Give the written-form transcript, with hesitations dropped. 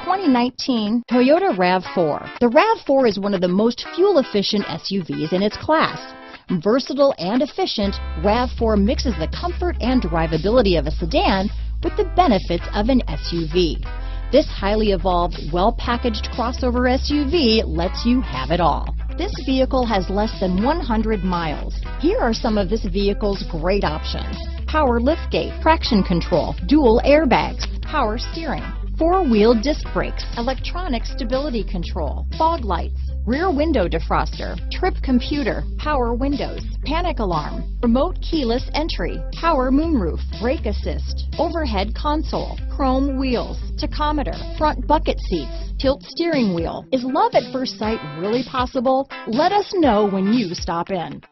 2019 Toyota RAV4. The RAV4 is one of the most fuel-efficient SUVs in its class. Versatile and efficient, RAV4 mixes the comfort and drivability of a sedan with the benefits of an SUV. This highly evolved, well-packaged crossover SUV lets you have it all. This vehicle has less than 100 miles. Here are some of this vehicle's great options: power liftgate, traction control, dual airbags, power steering, four-wheel disc brakes, electronic stability control, fog lights, rear window defroster, trip computer, power windows, panic alarm, remote keyless entry, power moonroof, brake assist, overhead console, chrome wheels, tachometer, front bucket seats, tilt steering wheel. Is love at first sight really possible? Let us know when you stop in.